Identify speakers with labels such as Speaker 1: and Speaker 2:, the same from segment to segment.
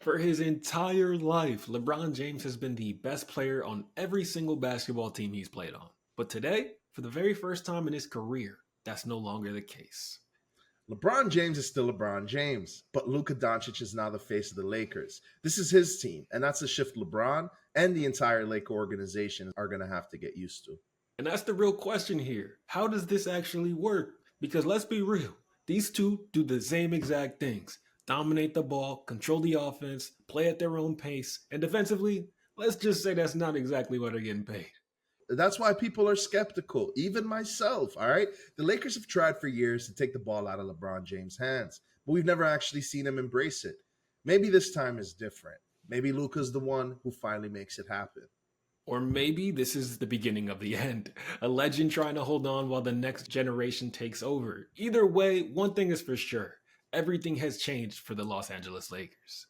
Speaker 1: For his entire life, LeBron James has been the best player on every single basketball team he's played on. But today, for the very first time in his career, that's no longer the case.
Speaker 2: LeBron James is still LeBron James, but Luka Doncic is now the face of the Lakers. This is his team, and that's a shift LeBron and the entire Laker organization are going to have to get used to.
Speaker 1: And that's the real question here. How does this actually work? Because let's be real, these two do the same exact things. Dominate the ball, control the offense, play at their own pace, and defensively, let's just say that's not exactly what they're getting paid.
Speaker 2: That's why people are skeptical, even myself, all right? The Lakers have tried for years to take the ball out of LeBron James' hands, but we've never actually seen him embrace it. Maybe this time is different. Maybe Luka's the one who finally makes it happen.
Speaker 1: Or maybe this is the beginning of the end. A legend trying to hold on while the next generation takes over. Either way, one thing is for sure. Everything has changed for the Los Angeles Lakers.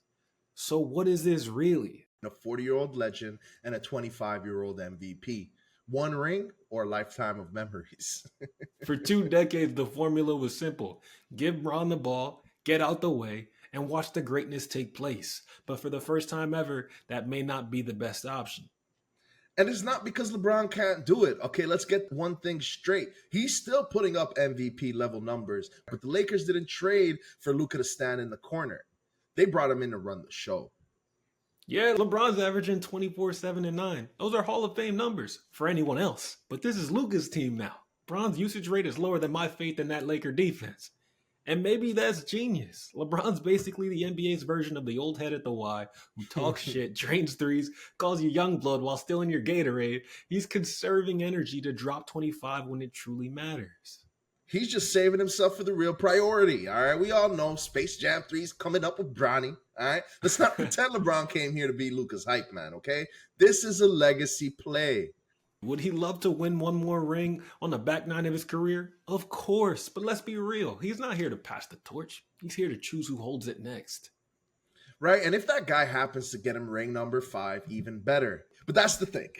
Speaker 1: So what is this really?
Speaker 2: A 40-year-old legend and a 25-year-old MVP. One ring or a lifetime of memories.
Speaker 1: For 2 decades, the formula was simple. Give Bron the ball, get out the way, and watch the greatness take place. But for the first time ever, that may not be the best option.
Speaker 2: And it's not because LeBron can't do it. Okay, let's get one thing straight. He's still putting up MVP level numbers, but the Lakers didn't trade for Luka to stand in the corner. They brought him in to run the show.
Speaker 1: Yeah, LeBron's averaging 24, 7, and 9. Those are Hall of Fame numbers for anyone else. But this is Luka's team now. Bron's usage rate is lower than my faith in that Laker defense. And maybe that's genius. LeBron's basically the NBA's version of the old head at the Y who talks shit, drains threes, calls you young blood while stealing your Gatorade. He's conserving energy to drop 25 when it truly matters.
Speaker 2: He's just saving himself for the real priority, all right? We all know Space Jam 3's coming up with Bronny, all right? Let's not pretend LeBron came here to be Luka's hype man, okay? This is a legacy play.
Speaker 1: Would he love to win one more ring on the back nine of his career? Of course, but let's be real. He's not here to pass the torch. He's here to choose who holds it next.
Speaker 2: Right? And if that guy happens to get him ring number 5, even better. But that's the thing.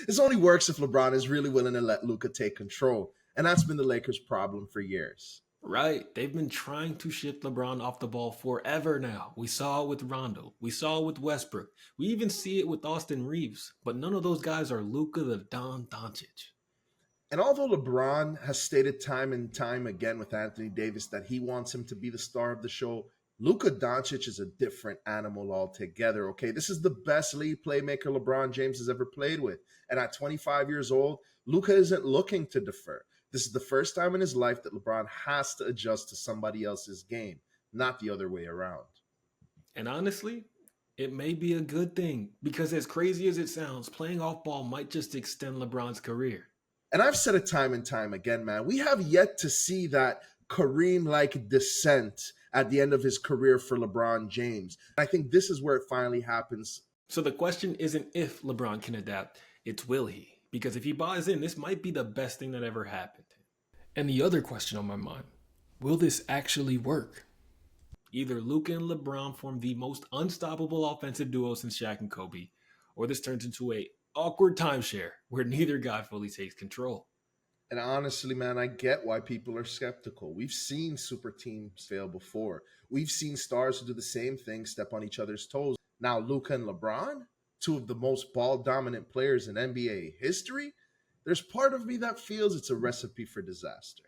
Speaker 2: This only works if LeBron is really willing to let Luka take control. And that's been the Lakers' problem for years.
Speaker 1: Right. They've been trying to shift LeBron off the ball forever now. We saw it with Rondo. We saw it with Westbrook. We even see it with Austin Reeves. But none of those guys are Luka the Don Doncic.
Speaker 2: And although LeBron has stated time and time again with Anthony Davis that he wants him to be the star of the show, Luka Doncic is a different animal altogether, okay? This is the best lead playmaker LeBron James has ever played with. And at 25 years old, Luka isn't looking to defer. This is the first time in his life that LeBron has to adjust to somebody else's game, not the other way around.
Speaker 1: And honestly, it may be a good thing because as crazy as it sounds, playing off ball might just extend LeBron's career.
Speaker 2: And I've said it time and time again, man. We have yet to see that Kareem-like descent at the end of his career for LeBron James. I think this is where it finally happens.
Speaker 1: So the question isn't if LeBron can adapt, it's will he? Because if he buys in, this might be the best thing that ever happened. And the other question on my mind, will this actually work? Either Luka and LeBron form the most unstoppable offensive duo since Shaq and Kobe, or this turns into a awkward timeshare where neither guy fully takes control.
Speaker 2: And honestly, man, I get why people are skeptical. We've seen super teams fail before. We've seen stars who do the same thing step on each other's toes. Now, Luka and LeBron, two of the most ball-dominant players in NBA history, there's part of me that feels it's a recipe for disaster.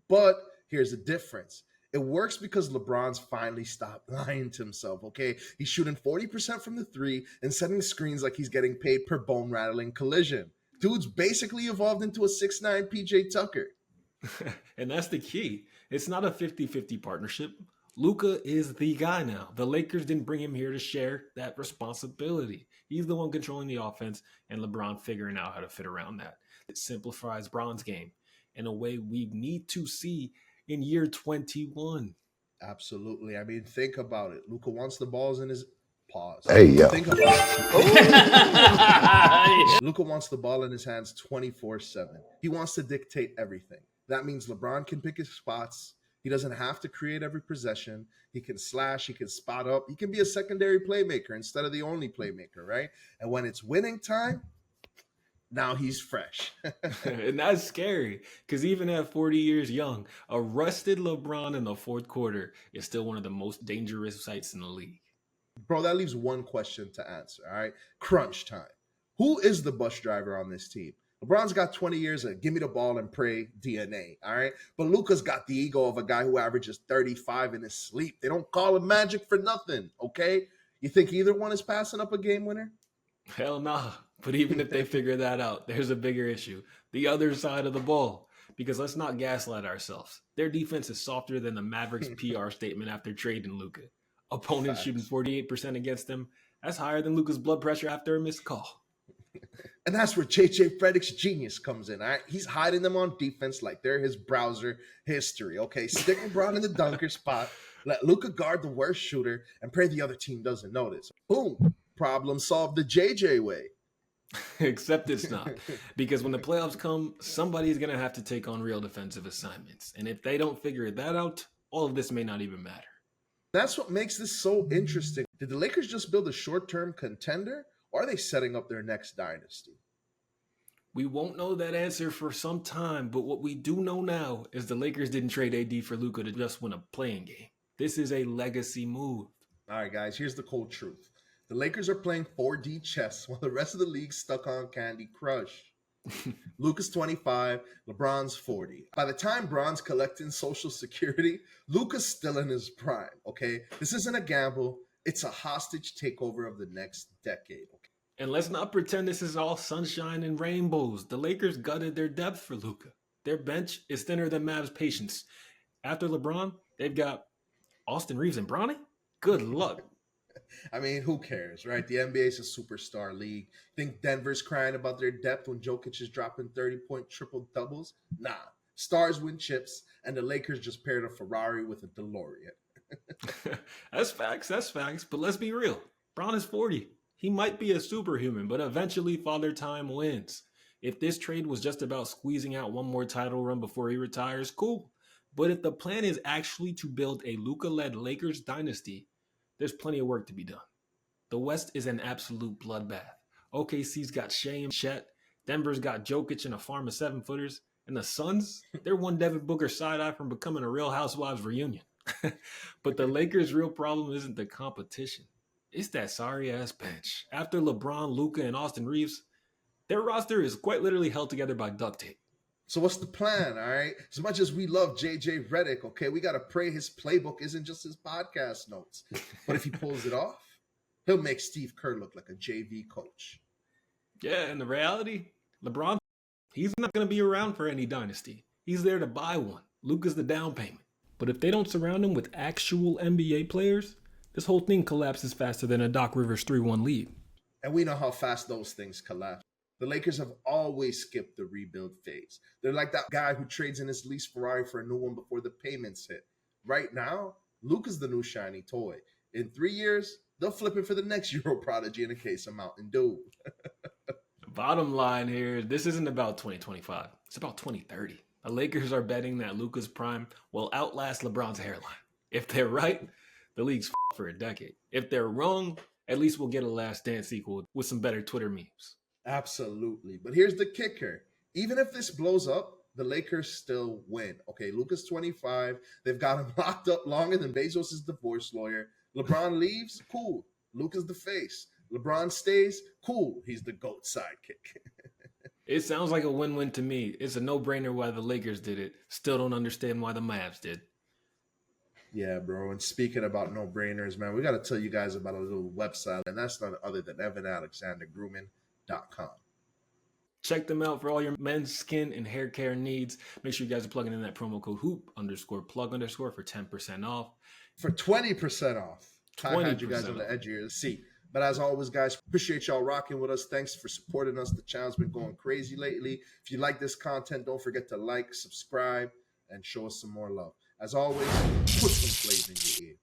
Speaker 2: But here's the difference. It works because LeBron's finally stopped lying to himself, okay? He's shooting 40% from the three and setting screens like he's getting paid per bone-rattling collision. Dude's basically evolved into a 6'9" PJ Tucker.
Speaker 1: And that's the key. It's not a 50-50 partnership. Luka is the guy now. The Lakers didn't bring him here to share that responsibility. He's the one controlling the offense and LeBron figuring out how to fit around that. It simplifies Bron's game in a way we need to see in year 21.
Speaker 2: Absolutely. I mean, think about it. Luka wants the balls in his pause.
Speaker 3: Hey, yo.
Speaker 2: Think about it. Luka wants the ball in his hands 24/7. He wants to dictate everything. That means LeBron can pick his spots. He doesn't have to create every possession. He can slash, he can spot up. He can be a secondary playmaker instead of the only playmaker, right? And when it's winning time, now he's fresh.
Speaker 1: And that's scary because even at 40 years young, a rusted LeBron in the fourth quarter is still one of the most dangerous sights in the league.
Speaker 2: Bro, that leaves one question to answer, all right? Crunch time. Who is the bus driver on this team? LeBron's got 20 years of give me the ball and pray DNA, all right? But Luka's got the ego of a guy who averages 35 in his sleep. They don't call him magic for nothing, okay? You think either one is passing up a game winner?
Speaker 1: Hell nah. But even if they figure that out, there's a bigger issue. The other side of the ball. Because let's not gaslight ourselves. Their defense is softer than the Mavericks' PR statement after trading Luka. Opponents shooting 48% against them. That's higher than Luka's blood pressure after a missed call.
Speaker 2: And that's where JJ Redick's genius comes in, all right? He's hiding them on defense like they're his browser history, okay? Stick LeBron in the dunker spot, let Luka guard the worst shooter, and pray the other team doesn't notice. Boom. Problem solved the JJ way.
Speaker 1: Except it's not. Because when the playoffs come, somebody's going to have to take on real defensive assignments. And if they don't figure that out, all of this may not even matter.
Speaker 2: That's what makes this so interesting. Did the Lakers just build a short-term contender, or are they setting up their next dynasty?
Speaker 1: We won't know that answer for some time, but what we do know now is the Lakers didn't trade AD for Luka to just win a playing game. This is a legacy move.
Speaker 2: All right, guys, here's the cold truth. The Lakers are playing 4D chess while the rest of the league's stuck on Candy Crush. Luka's 25, LeBron's 40. By the time Bron's collecting Social Security, Luka's still in his prime, okay? This isn't a gamble. It's a hostage takeover of the next decade, okay?
Speaker 1: And let's not pretend this is all sunshine and rainbows. The Lakers gutted their depth for Luka. Their bench is thinner than Mavs' patience. After LeBron, they've got Austin Reeves and Bronny? Good luck.
Speaker 2: I mean, who cares, right? The NBA is a superstar league. Think Denver's crying about their depth when Jokic is dropping 30-point triple-doubles? Nah. Stars win chips, and the Lakers just paired a Ferrari with a DeLorean.
Speaker 1: That's facts. But let's be real. Bron is 40. He might be a superhuman, but eventually Father Time wins. If this trade was just about squeezing out one more title run before he retires, cool. But if the plan is actually to build a Luka-led Lakers dynasty, there's plenty of work to be done. The West is an absolute bloodbath. OKC's got Shea and Chet. Denver's got Jokic and a farm of 7-footers. And the Suns, they're one Devin Booker side-eye from becoming a Real Housewives reunion. But the Lakers' real problem isn't the competition. It's that sorry-ass bench. After LeBron, Luka, and Austin Reeves, their roster is quite literally held together by duct tape.
Speaker 2: So what's the plan, all right? As much as we love JJ Redick, okay, we got to pray his playbook isn't just his podcast notes. But if he pulls it off, he'll make Steve Kerr look like a JV coach.
Speaker 1: Yeah, and the reality, LeBron, he's not going to be around for any dynasty. He's there to buy one. Luka's the down payment. But if they don't surround him with actual NBA players, this whole thing collapses faster than a Doc Rivers 3-1 lead.
Speaker 2: And we know how fast those things collapse. The Lakers have always skipped the rebuild phase. They're like that guy who trades in his leased Ferrari for a new one before the payments hit. Right now, Luka's the new shiny toy. In 3 years, they'll flip it for the next Euro prodigy in a case of Mountain Dew.
Speaker 1: Bottom line here, this isn't about 2025. It's about 2030. The Lakers are betting that Luka's prime will outlast LeBron's hairline. If they're right, the league's for a decade. If they're wrong, at least we'll get a Last Dance sequel with some better Twitter memes.
Speaker 2: Absolutely. But here's the kicker. Even if this blows up, the Lakers still win. Okay, Luka's 25. They've got him locked up longer than Bezos' divorce lawyer. LeBron leaves? Cool. Luka's the face. LeBron stays? Cool. He's the GOAT sidekick.
Speaker 1: It sounds like a win-win to me. It's a no-brainer why the Lakers did it. Still don't understand why the Mavs did.
Speaker 2: Yeah, bro. And speaking about no-brainers, man, we got to tell you guys about a little website, and that's none other than evanalexandergrooming.com.
Speaker 1: Check them out for all your men's skin and hair care needs. Make sure you guys are plugging in that promo code hoop_plug_ for 10% off.
Speaker 2: For 20% off.
Speaker 1: 20%
Speaker 2: I had you guys on the edge of your seat. But as always, guys, appreciate y'all rocking with us. Thanks for supporting us. The channel's been going crazy lately. If you like this content, don't forget to like, subscribe, and show us some more love. As always, put some flavor in your ear.